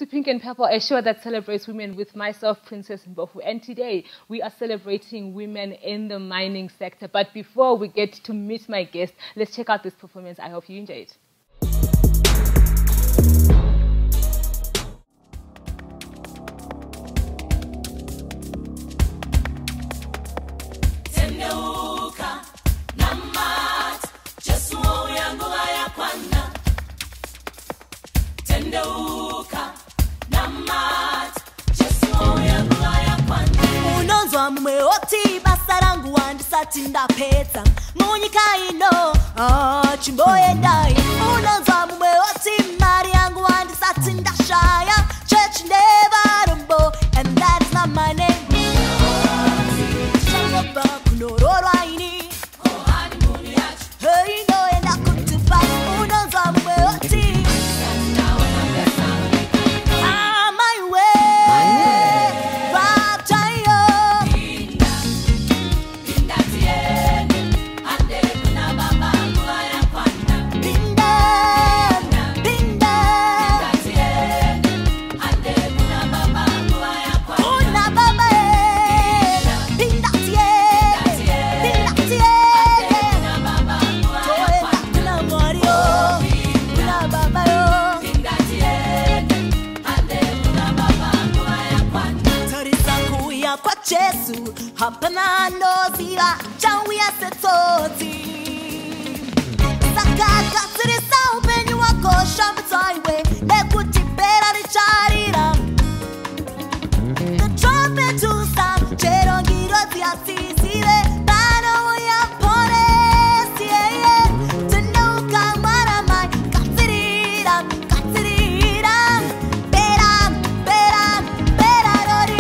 to Pink and Purple, a show that celebrates women with myself, Princess Mbofu. And today we are celebrating women in the mining sector. But before we get to meet my guest, let's check out this performance. I hope you enjoy it. Tinda peta munyika ino chimboye dai unonzwa mumwe oti mari yangu andisati ndashaya church never rumbo and that is not my name changaba kunororwa ini honeymoon yacho hey no enda kutupa unonzwa mumwe oti Jesu, hapana nozira, chanwi asetoti. Sakaka sirisa upeni wako shambitaiwe, lekutipera richarira. The trumpet to sound, cherongiro ziasisire, bano ya poresi, tenuka maramai, katsirira, katsirira, beram, beram, berarori.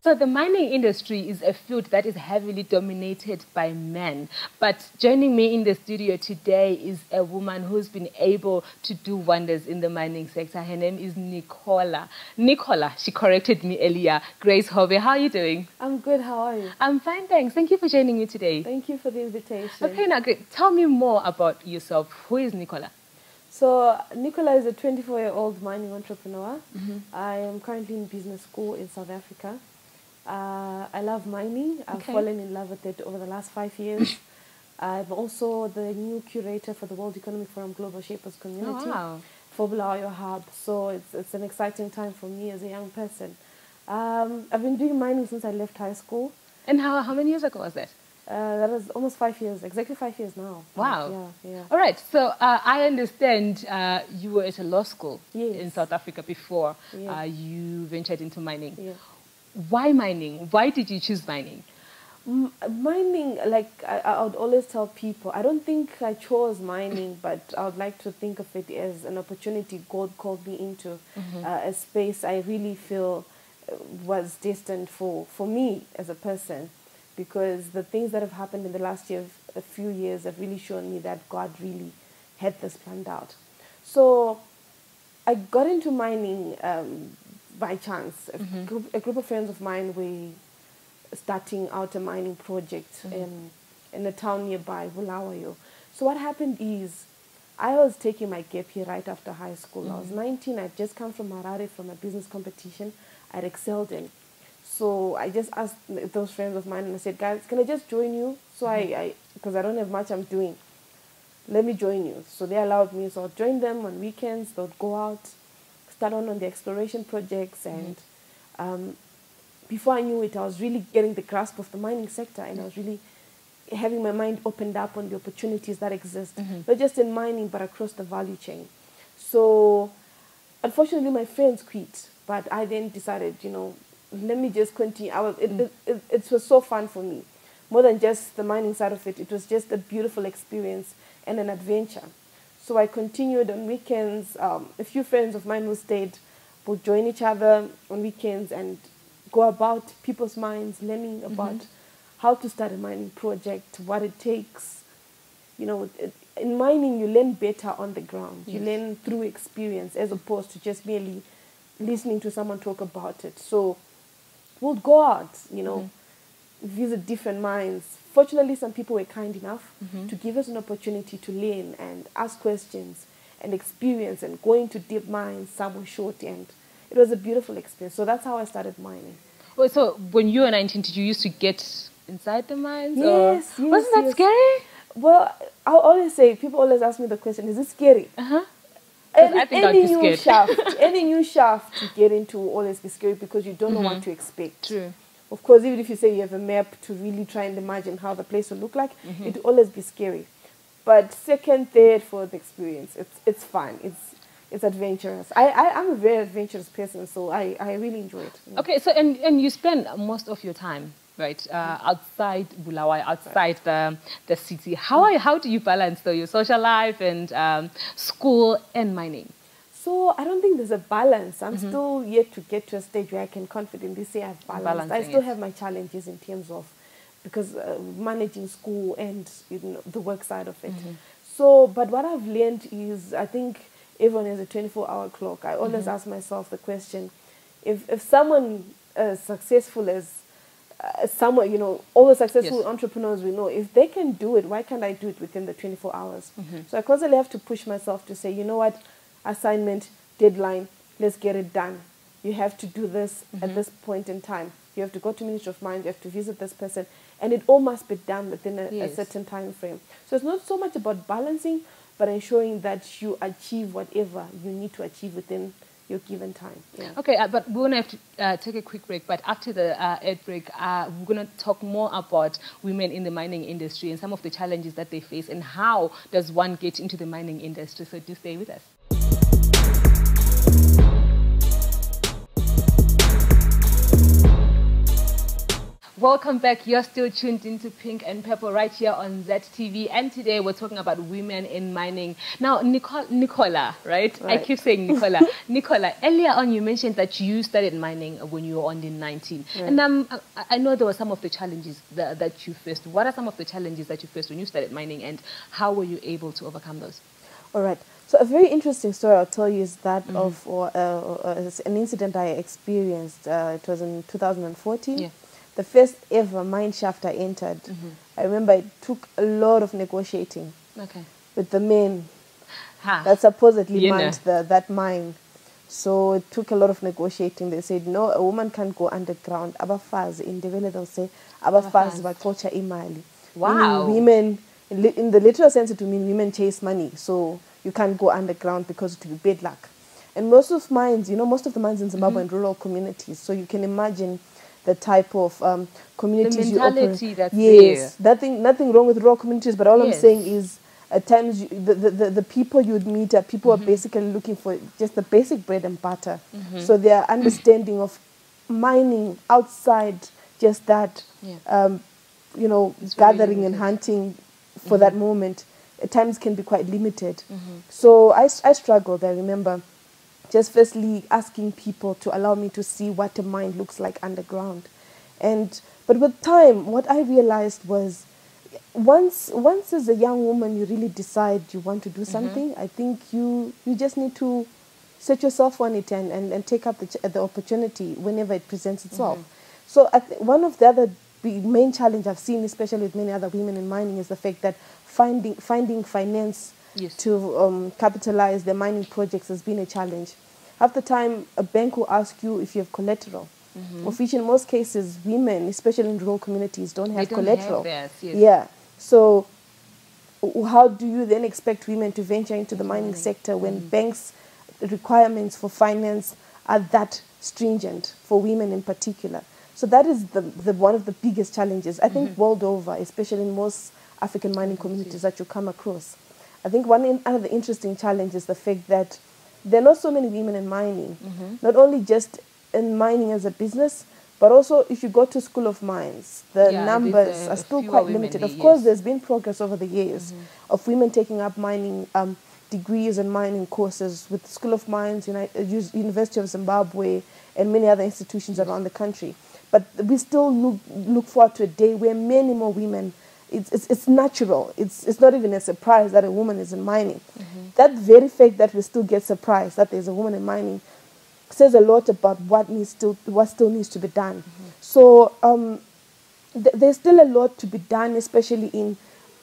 So the mining industry is a field that is heavily dominated by men. But joining me in the studio today is a woman who's been able to do wonders in the mining sector. Her name is Nicola. Nicola, she corrected me earlier. Grace Hove, how are you doing? I'm good, how are you? I'm fine, thanks. Thank you for joining me today. Thank you for the invitation. Okay, now tell me more about yourself. Who is Nicola? So Nicola is a 24-year-old mining entrepreneur. I am currently in business school in South Africa. I love mining. I've fallen in love with it over the last 5 years. I'm also the new curator for the World Economic Forum Global Shapers Community for Bulawayo Hub. So it's an exciting time for me as a young person. I've been doing mining since I left high school. And how many years ago was that? That was almost 5 years, exactly 5 years now. Wow. Yeah. All right. So I understand you were at a law school in South Africa before you ventured into mining. Yeah. Why mining? Why did you choose mining? Mining, like I would always tell people, I don't think I chose mining, but I would like to think of it as an opportunity God called me into, a space I really feel was destined for me as a person, because the things that have happened in the last year, a few years, have really shown me that God really had this planned out. So I got into mining by chance. A group of friends of mine were starting out a mining project in a town nearby, Bulawayo. So what happened is, I was taking my gap year right after high school. I was 19. I'd just come from Harare from a business competition I'd excelled in. So I just asked those friends of mine and I said, guys, can I just join you? So because I don't have much I'm doing, let me join you. So they allowed me. So I'd join them on weekends. They'd go out, start on the exploration projects. And before I knew it, I was really getting the grasp of the mining sector. And I was really having my mind opened up on the opportunities that exist, not just in mining, but across the value chain. So unfortunately, my friends quit. But I then decided, let me just continue. It was so fun for me. More than just the mining side of it, it was just a beautiful experience and an adventure. So I continued on weekends. A few friends of mine who stayed would join each other on weekends and go about people's mines, learning about how to start a mining project, what it takes. In mining, you learn better on the ground. You learn through experience as opposed to just merely listening to someone talk about it. So we'll go out, visit different mines. Fortunately, some people were kind enough to give us an opportunity to learn and ask questions and experience and go into deep mines. Some were short, and it was a beautiful experience. So that's how I started mining. Well, so when you were 19, did you used to get inside the mines? Yes. Wasn't that scary? Well, I always say, people always ask me the question, is it scary? I think I'd be scared. Any new shaft you get into will always be scary because you don't know what to expect. True. Of course, even if you say you have a map to really try and imagine how the place will look like, it will always be scary. But second, third, fourth experience, it's fun. It's adventurous. I'm a very adventurous person, so I really enjoy it. Okay, so and you spend most of your time, right, outside Bulawayo, outside the city. How do you balance though your social life and school and mining? So I don't think there's a balance. I'm still yet to get to a stage where I can confidently say I've balanced. I still have my challenges in terms of because managing school and the work side of it. So, but what I've learned is I think everyone has a 24-hour clock. I always ask myself the question: if someone as successful as someone, all the successful entrepreneurs we know, if they can do it, why can't I do it within the 24 hours? So I constantly have to push myself to say, you know what, assignment, deadline, let's get it done. You have to do this at this point in time. You have to go to Ministry of Mines, you have to visit this person, and it all must be done within a certain time frame. So it's not so much about balancing, but ensuring that you achieve whatever you need to achieve within your given time. Yeah. Okay, but we're going to have to take a quick break. But after the ad break, we're going to talk more about women in the mining industry and some of the challenges that they face and how does one get into the mining industry. So do stay with us. Welcome back. You're still tuned into Pink and Purple right here on ZTV. And today we're talking about women in mining. Now, Nicola, right? I keep saying Nicola. Nicola, earlier on you mentioned that you started mining when you were only 19. Right. And I know there were some of the challenges that you faced. What are some of the challenges that you faced when you started mining and how were you able to overcome those? All right. So a very interesting story I'll tell you is that of an incident I experienced. It was in 2014. Yeah. The first ever mine shaft I entered. I remember it took a lot of negotiating with the men that supposedly mined that mine. So it took a lot of negotiating. They said, no, a woman can't go underground. Abafazi, in Ndebele they'll say, abafazi baxotsha imali. Wow. Meaning women, in the literal sense it would mean women chase money. So you can't go underground because it would be bad luck. And most of mines, most of the mines in Zimbabwe are in rural communities. So you can imagine the type of communities the mentality that's yes, there. Nothing wrong with rural communities, but all I'm saying is at times the people you'd meet are people who are basically looking for just the basic bread and butter. So their understanding of mining outside just that, gathering and hunting for that moment at times can be quite limited. So I struggled, I remember, just firstly asking people to allow me to see what a mine looks like underground. But with time, what I realized was once as a young woman you really decide you want to do something, I think you just need to set yourself on it and take up the opportunity whenever it presents itself. So one of the other main challenge I've seen, especially with many other women in mining, is the fact that finding finance to capitalize their mining projects has been a challenge. Half the time, a bank will ask you if you have collateral, of which in most cases, women, especially in rural communities, don't have collateral. Yeah. So how do you then expect women to venture into the mining sector when banks' requirements for finance are that stringent for women in particular? So that is one of the biggest challenges, I think, world over, especially in most African mining communities that you come across. I think one other interesting challenge is the fact that there are not so many women in mining, not only just in mining as a business, but also if you go to School of Mines, the numbers are still quite limited. Of course, there's been progress over the years of women taking up mining degrees and mining courses with School of Mines, University of Zimbabwe, and many other institutions around the country. But we still look forward to a day where many more women, it's natural. It's not even a surprise that a woman is in mining. That very fact that we still get surprised that there's a woman in mining says a lot about what still needs to be done. So there's still a lot to be done, especially in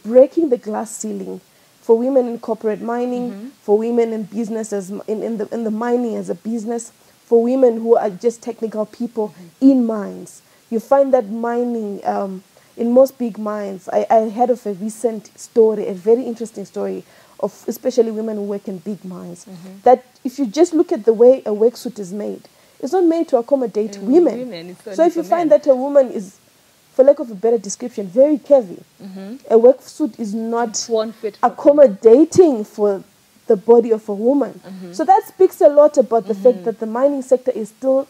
breaking the glass ceiling for women in corporate mining, for women in businesses, in the mining as a business, for women who are just technical people in mines. You find that mining, in most big mines, I heard of a recent story, a very interesting story, of especially women who work in big mines, that if you just look at the way a work suit is made, it's not made to accommodate women. So if you find that a woman is, for lack of a better description, very curvy, a work suit is not accommodating for the body of a woman. So that speaks a lot about the fact that the mining sector is still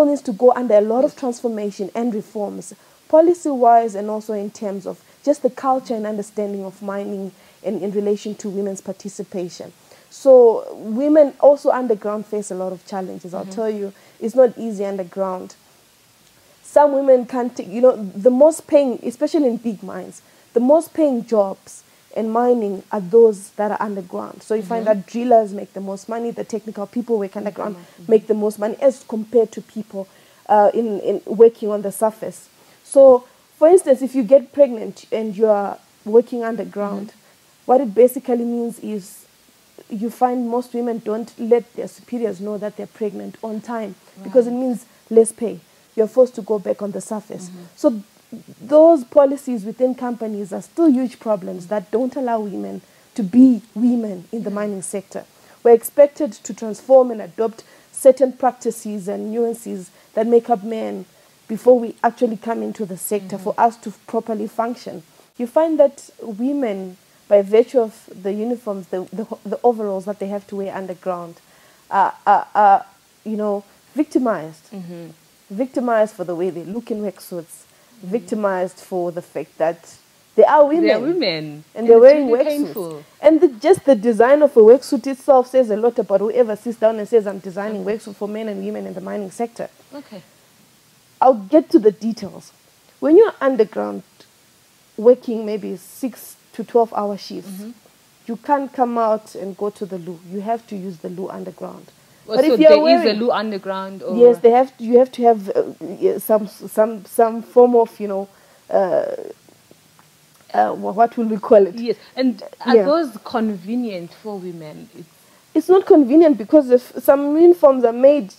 needs to go under a lot of transformation and reforms, policy-wise and also in terms of just the culture and understanding of mining in relation to women's participation. So women also underground face a lot of challenges. I'll tell you, it's not easy underground. Some women can't take, the most paying, especially in big mines, the most paying jobs in mining are those that are underground. So you find that drillers make the most money, the technical people work underground make the most money as compared to people in working on the surface. So, for instance, if you get pregnant and you are working underground, what it basically means is you find most women don't let their superiors know that they're pregnant on time because it means less pay. You're forced to go back on the surface. So those policies within companies are still huge problems that don't allow women to be women in the mining sector. We're expected to transform and adopt certain practices and nuances that make up men before we actually come into the sector for us to properly function. You find that women, by virtue of the uniforms, the overalls that they have to wear underground, are victimized. Victimized for the way they look in work suits, victimized for the fact that they are women. They're women. And they're wearing work suits. And just the design of a work suit itself says a lot about whoever sits down and says, I'm designing work suit for men and women in the mining sector. Okay. I'll get to the details. When you're underground working maybe 6 to 12-hour shifts, you can't come out and go to the loo. You have to use the loo underground. But so if there is a loo underground? Or? Yes, you have to have some form of, what will we call it? Yes, and are those convenient for women? It's not convenient because if some uniforms are made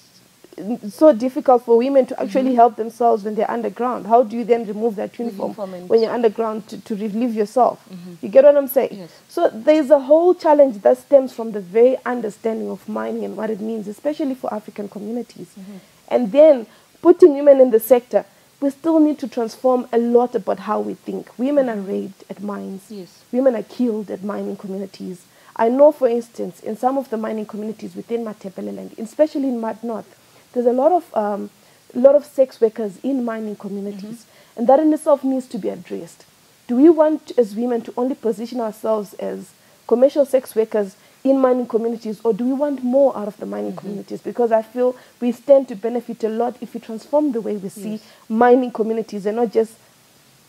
so difficult for women to actually help themselves when they're underground. How do you then remove that uniform when you're underground to relieve yourself? You get what I'm saying? Yes. So there's a whole challenge that stems from the very understanding of mining and what it means, especially for African communities. And then putting women in the sector, we still need to transform a lot about how we think. Women are raped at mines. Yes. Women are killed at mining communities. I know, for instance, in some of the mining communities within Matebeleland, especially in Mad North, there's a lot of sex workers in mining communities, and that in itself needs to be addressed. Do we want, as women, to only position ourselves as commercial sex workers in mining communities, or do we want more out of the mining communities? Because I feel we stand to benefit a lot if we transform the way we see mining communities and not just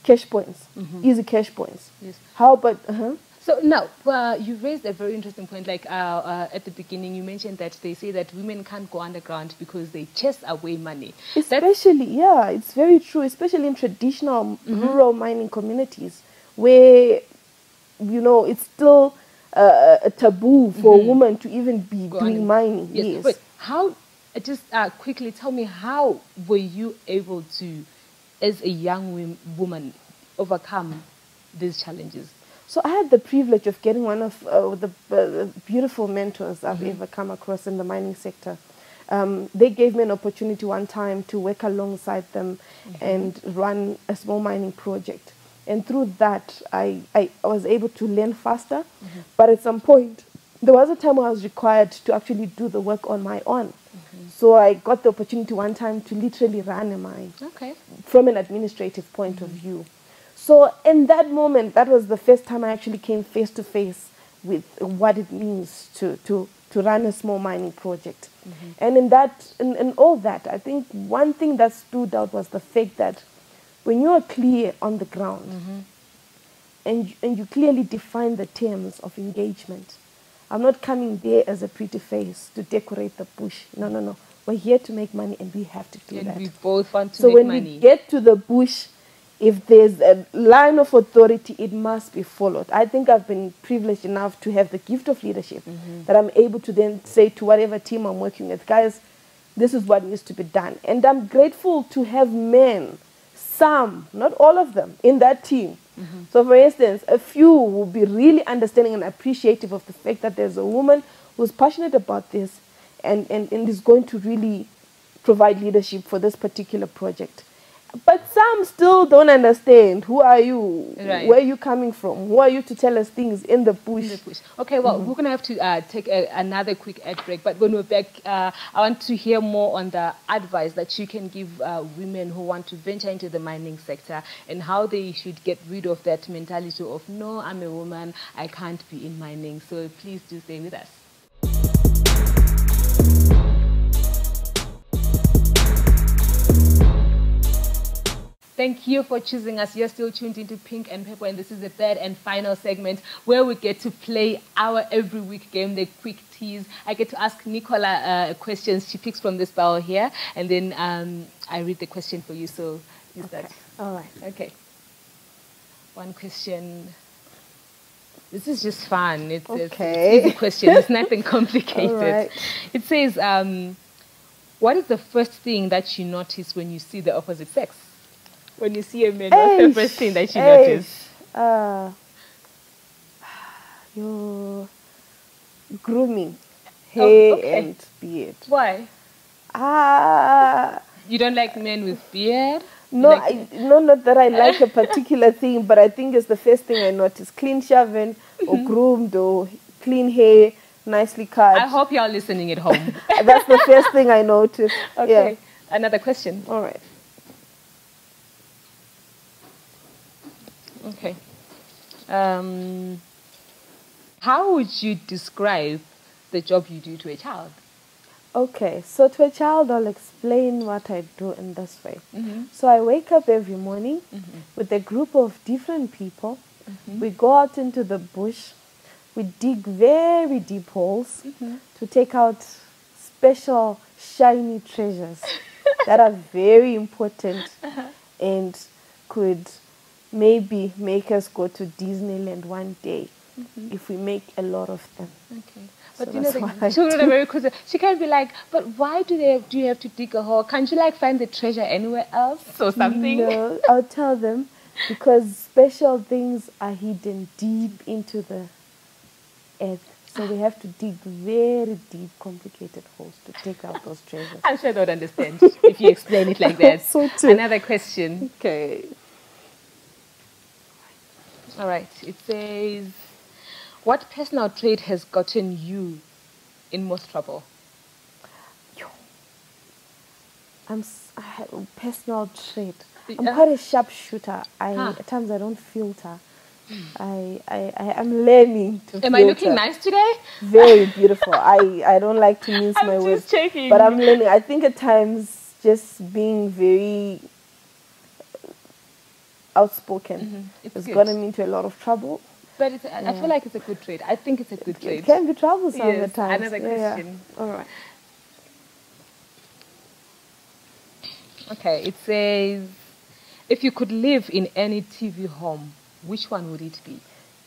cash points, easy cash points. Yes. How about... So now, you raised a very interesting point. Like at the beginning, you mentioned that they say that women can't go underground because they chase away money. Especially, yeah, it's very true. Especially in traditional rural mining communities, where it's still a taboo for a woman to even be doing mining. Yes. But how? Just quickly tell me, how were you able to, as a young woman, overcome these challenges? So I had the privilege of getting one of the beautiful mentors I've ever come across in the mining sector. They gave me an opportunity one time to work alongside them and run a small mining project. And through that, I was able to learn faster. But at some point, there was a time where I was required to actually do the work on my own. So I got the opportunity one time to literally run a mine from an administrative point of view. So in that moment, that was the first time I actually came face to face with what it means to run a small mining project. And in all that, I think one thing that stood out was the fact that when you are clear on the ground and you clearly define the terms of engagement, I'm not coming there as a pretty face to decorate the bush. No. We're here to make money and we have to do that. And we both want to make money. So when we get to the bush, if there's a line of authority, it must be followed. I think I've been privileged enough to have the gift of leadership that I'm able to then say to whatever team I'm working with, guys, this is what needs to be done. And I'm grateful to have men, some, not all of them, in that team. So for instance, a few will be really understanding and appreciative of the fact that there's a woman who's passionate about this and is going to really provide leadership for this particular project. But some still don't understand. Who are you? Right. Where are you coming from? Who are you to tell us things in the bush? Okay, well, we're going to have to take another quick ad break. But when we're back, I want to hear more on the advice that you can give women who want to venture into the mining sector and how they should get rid of that mentality of, no, I'm a woman, I can't be in mining. So please do stay with us. Thank you for choosing us. You're still tuned into Pink and Purple, and this is the third and final segment where we get to play our every week game, the quick tease. I get to ask Nicola questions. She picks from this barrel here, and then I read the question for you. So is that all right? Okay. One question. This is just fun. It's an easy question. It's nothing complicated. All right. It says, what is the first thing that you notice when you see the opposite sex? When you see a man, what's the first thing that you notice? Your grooming, hair and beard. Why? You don't like men with beard? No, not that I like a particular thing, but I think it's the first thing I notice. Clean shaven or groomed or clean hair, nicely cut. I hope you're listening at home. That's the first thing I notice. Okay. Yeah. Another question. All right. Okay. How would you describe the job you do to a child? Okay, so to a child, I'll explain what I do in this way. So I wake up every morning with a group of different people. We go out into the bush. We dig very deep holes to take out special shiny treasures that are very important and could maybe make us go to Disneyland one day. if we make a lot of them. Okay. But So you know, that's what the I children do. are very curious. She can be like, but why do you have to dig a hole? Can't you like find the treasure anywhere else or something? No, I'll tell them, because special things are hidden deep into the earth. So we have to dig very deep, complicated holes to take out those treasures. I'm sure they would understand if you explain it like that. So too. Another question. Okay. All right. It says, what personal trait has gotten you in most trouble? I have a personal trait. I'm Yeah. quite a sharpshooter. At times I don't filter. I'm learning to filter. Am I looking nice today? Very beautiful. I don't like to mince my I'm words, just checking. but I'm learning. I think at times just being very outspoken It's has good. gotten me into a lot of trouble. But I feel like it's a good trait. I think it's a good trait. It can be troublesome Yes, at times. another question. All right. Okay, it says, if you could live in any TV home, which one would it be?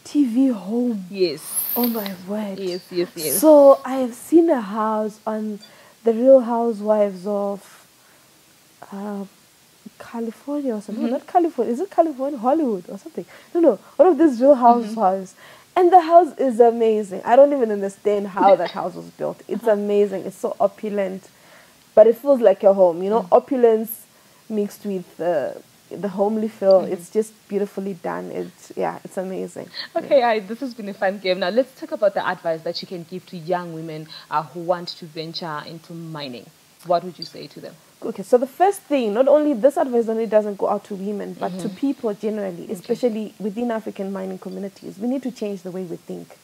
TV home. Yes. Oh my word. Yes, yes, yes. So I have seen a house on the Real Housewives of California or something. No, not California. Is it California? Hollywood or something? No. One of these Real Housewives. And the house is amazing. I don't even understand how that house was built. It's amazing. It's so opulent. But it feels like a home. You know, opulence mixed with the homely feel. It's just beautifully done. It's amazing. Okay, this has been a fun game. Now let's talk about the advice that you can give to young women who want to venture into mining. What would you say to them? Okay, so the first thing, not only this advice only doesn't go out to women, but to people generally, especially within African mining communities, we need to change the way we think.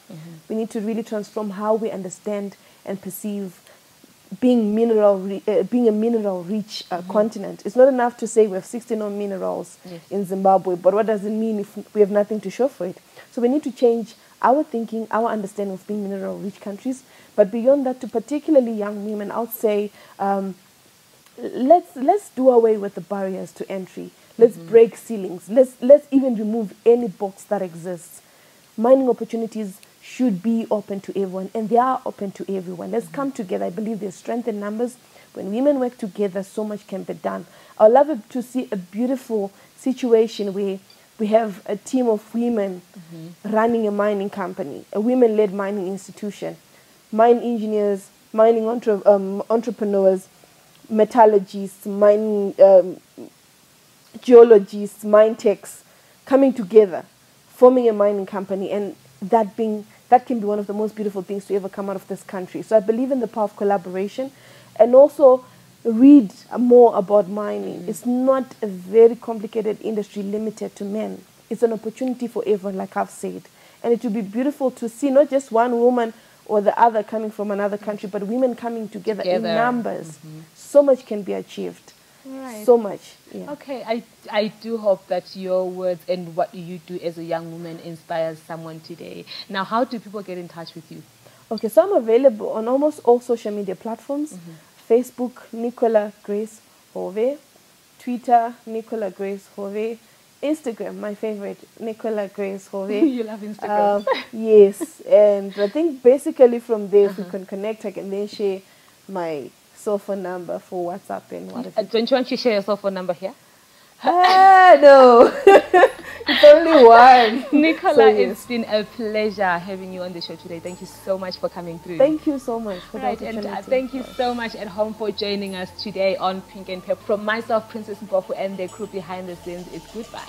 We need to really transform how we understand and perceive being a mineral-rich continent. It's not enough to say we have 60 known minerals in Zimbabwe, but what does it mean if we have nothing to show for it? So we need to change our thinking, our understanding of being mineral-rich countries. But beyond that, to particularly young women, I would say, let's do away with the barriers to entry. Let's break ceilings. Let's even remove any box that exists. Mining opportunities should be open to everyone, and they are open to everyone. Let's come together. I believe there's strength in numbers. When women work together, so much can be done. I'd love to see a beautiful situation where we have a team of women running a mining company, a women-led mining institution, mine engineers, mining entrepreneurs, metallurgists, mining geologists, mine techs, coming together, forming a mining company, and that can be one of the most beautiful things to ever come out of this country. So I believe in the power of collaboration, and also read more about mining. It's not a very complicated industry limited to men. It's an opportunity for everyone, like I've said. And it would be beautiful to see not just one woman or the other coming from another country, but women coming together. In numbers. So much can be achieved. Right. So much. Yeah. Okay, I do hope that your words and what you do as a young woman inspires someone today. Now, how do people get in touch with you? Okay, so I'm available on almost all social media platforms. Facebook, Nicola Grace Hove. Twitter, Nicola Grace Hove. Instagram, my favorite, Nicola Grace Hove. You love Instagram. Yes, and I think basically from there, if we can connect, I can then share my cell phone number for WhatsApp and whatever. Don't you want to share your cell phone number here? No, it's only one. Nicola, So, yes. It's been a pleasure having you on the show today. Thank you so much for coming through. Thank you so much for the Right, and opportunity. thank you so much at home for joining us today on Pink and Pep. From myself, Princess Mpofu, and the crew behind the scenes, it's goodbye.